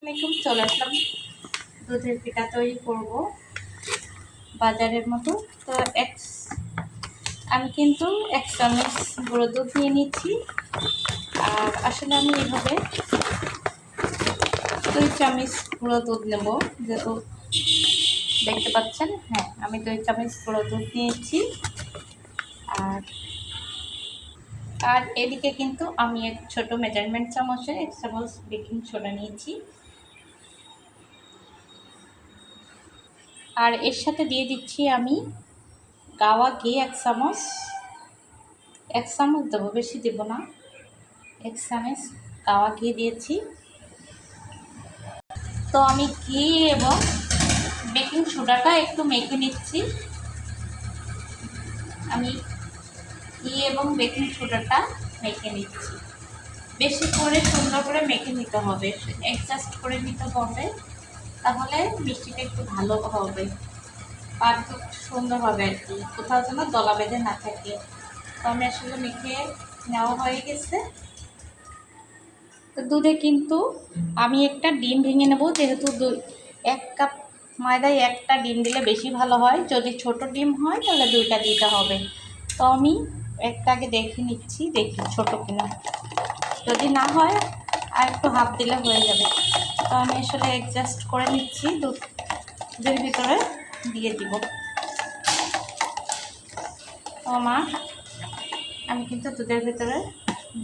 আসসালামাইকুম, চলে আসলাম দুধের পিঠা তৈরি করব বাজারের মতো। তো আমি কিন্তু 1 চামচ গুঁড়ো দুধ নিয়ে নিচ্ছি। আর আসলে আমি এইভাবে 2 চামচ গুঁড়ো দুধ নেব, যেহেতু দেখতে পাচ্ছেন। হ্যাঁ, আমি 2 চামচ গুঁড়ো দুধ নিয়েছি। আর আর এদিকে কিন্তু আমি এক ছোট মেজারমেন্ট চামচে 1 চামচ বেকিং সোডা নিয়েছি। আর এর সাথে দিয়ে দিচ্ছি আমি গাওয়া ঘি 1 চামচ। 1 চামচ দেবো, বেশি দেব না। 1 চামচ গাওয়া ঘি দিয়েছি। তো আমি ঘি এবং বেকিং সোডাটা একটু মেখে নিচ্ছি। আমি ঘি এবং বেকিং সোডাটা মেখে নিচ্ছি। বেশি করে সুন্দর করে মেখে নিতে হবে, অ্যাডজাস্ট করে নিতে হবে, তাহলে মিষ্টিটা একটু ভালো হবে, পারফেক্ট সুন্দর হবে আর কি, কোথাও যেন দলা বেঁধে না থাকে। তো আমি আসলে মেখে নেওয়া হয়ে গেছে। তো দুধে কিন্তু আমি একটা ডিম ভেঙে নেব, যেহেতু 1 কাপ ময়দায় 1টা ডিম দিলে বেশি ভালো হয়। যদি ছোট ডিম হয় তাহলে 2টা দিতে হবে। তো আমি একটা আগে দেখে নিচ্ছি, দেখি ছোট কিনা। যদি না হয় আর একটু হাফ দিলে হয়ে যাবে। তো আমি আসলে অ্যাডজাস্ট করে নিচ্ছি, দুধের ভিতরে দিয়ে দিব। তো আমি কিন্তু দুধের ভিতরে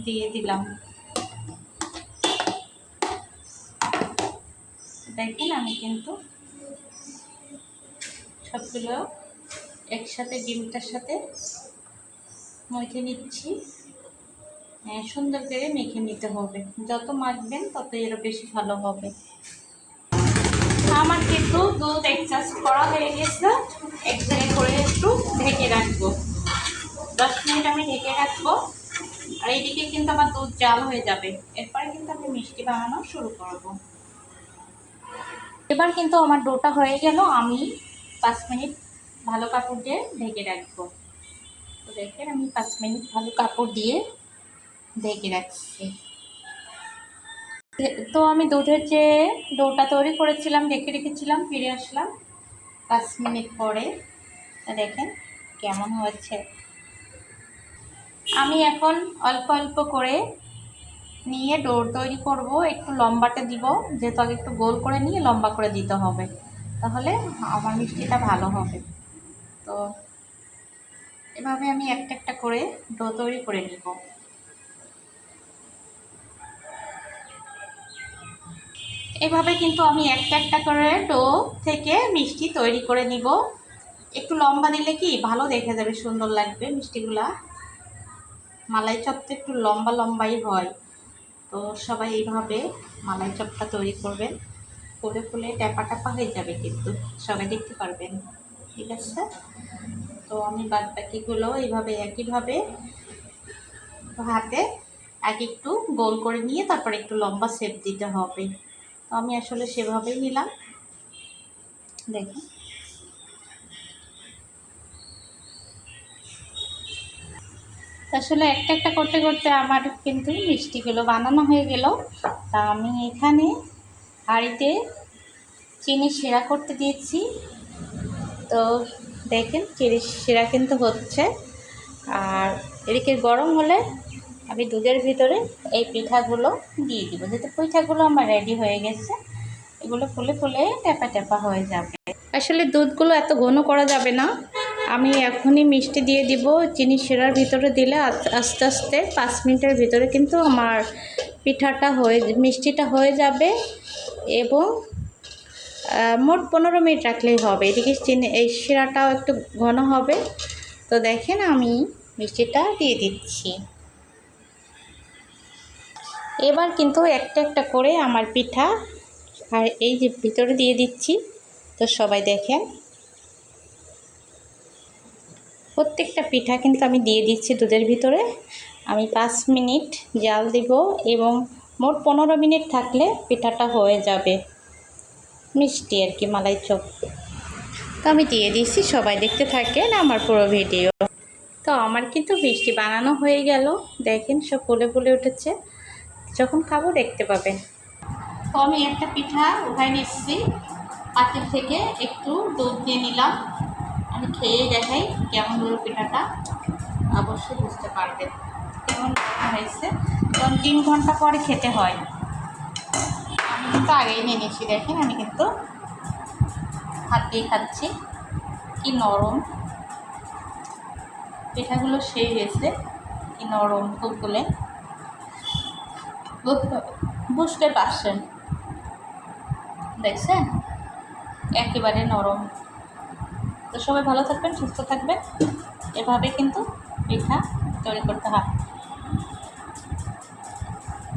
দিয়ে দিলাম। দেখেন, আমি কিন্তু সবগুলো একসাথে ডিমটার সাথে মেখে নিচ্ছি। সুন্দর করে মেখে নিতে হবে, যত মাখবেন তত এর বেশি ভালো হবে। আমার কিন্তু দুধ অ্যাডজাস্ট করা হয়ে গেছে। এক জায়গায় করে একটু ঢেকে রাখবো, 10 মিনিট আমি ঢেকে রাখবো। আর এইদিকে কিন্তু আমার দুধ জাল হয়ে যাবে। এরপরে কিন্তু আমি মিষ্টি বানানো শুরু করব। এবার কিন্তু আমার ডোটা হয়ে গেল। আমি 5 মিনিট ভালো কাপড় দিয়ে ঢেকে রাখবো। তো দেখেন, আমি 5 মিনিট ভালো কাপড় দিয়ে ঢেকে রাখছি। তো আমি দুধের যে ডোটা তৈরি করেছিলাম, রেখে রেখেছিলাম, ফিরে আসলাম 5 মিনিট পরে। দেখেন কেমন হয়েছে। আমি এখন অল্প অল্প করে নিয়ে ডো তৈরি করব। একটু লম্বাটে দিব, যেহেতু আগে একটু গোল করে নিয়ে লম্বা করে দিতে হবে, তাহলে আমার মিষ্টিটা ভালো হবে। তো এভাবে আমি একটা একটা করে ডো তৈরি করে নিব। এভাবে কিন্তু আমি একটা একটা করে ডো থেকে মিষ্টি তৈরি করে নিব। একটু লম্বা দিলে কি ভালো দেখা যাবে, সুন্দর লাগবে মিষ্টিগুলা। মালাই চপটা একটু লম্বা লম্বাই হয়। তো সবাই এইভাবে মালাই চপটা তৈরি করবেন। ফুলে ফুলে ট্যাপা ট্যাপা হয়ে যাবে, কিন্তু সবাই দেখতে পারবেন। ঠিক আছে? তো আমি বাদ বাকিগুলো এইভাবে একইভাবে হাতে আগে একটু গোল করে নিয়ে তারপরে একটু লম্বা শেপ দিতে হবে। তো আমি আসলে সেভাবেই নিলাম। দেখুন, আসলে একটা একটা করতে করতে আমার কিন্তু মিষ্টিগুলো বানানো হয়ে গেল। তা আমি এখানে হাঁড়িতে চিনি শিরা করতে দিয়েছি। তো দেখেন, চিনি শিরা কিন্তু হচ্ছে। আর এদিকে গরম হলে আমি দুধের ভিতরে এই পিঠাগুলো দিয়ে দিব, যেহেতু পিঠাগুলো আমার রেডি হয়ে গেছে। এগুলো ফুলে ফুলে ট্যাপা ট্যাপা হয়ে যাবে। আসলে দুধগুলো এত ঘন করা যাবে না। আমি এখনই মিষ্টি দিয়ে দিব। চিনি শিরার ভিতরে দিলে আস্তে আস্তে 5 মিনিটের ভিতরে কিন্তু আমার মিষ্টিটা হয়ে যাবে। এবং মোট 15 মিনিট রাখলেই হবে। এদিকে এই শিরাটাও একটু ঘন হবে। তো দেখেন, আমি মিষ্টিটা দিয়ে দিচ্ছি। এবার কিন্তু একটা একটা করে আমার পিঠা আর এই যে ভিতরে দিয়ে দিচ্ছি। তো সবাই দেখেন, প্রত্যেকটা পিঠা কিন্তু আমি দিয়ে দিচ্ছি দুধের ভিতরে। আমি 5 মিনিট জাল দিব এবং মোট 15 মিনিট থাকলে পিঠাটা হয়ে যাবে মিষ্টি আর কি, মালাই চপ। তো আমি দিয়ে দিচ্ছি, সবাই দেখতে থাকেন আমার পুরো ভিডিও। তো আমার কিন্তু মিষ্টি বানানো হয়ে গেল। দেখেন, সব ফুলে ফুলে উঠেছে। যখন খাবো দেখতে পাবেন। তো আমি একটা পিঠা উঠাই নিচ্ছি পাতিল থেকে, একটু দুধ দিয়ে নিলাম। আমি খেয়ে দেখাই কেমন হলো পিঠাটা, অবশ্যই বুঝতে পারবেন কেমন হয়েছে। কারণ 3 ঘন্টা পরে খেতে হয়। আমি কিন্তু আগেই নিয়ে নিচ্ছি, দেখেন আমি কিন্তু হাত দিয়ে খাচ্ছি। কি নরম পিঠাগুলো, সেই হয়েছে, কি নরম তুলতুলে, বুঝতে পারছেন, দেখছেন একেবারে নরম। তো সবাই ভালো থাকবেন, সুস্থ থাকবেন। এভাবে কিন্তু পিঠা তৈরি করতে হয়।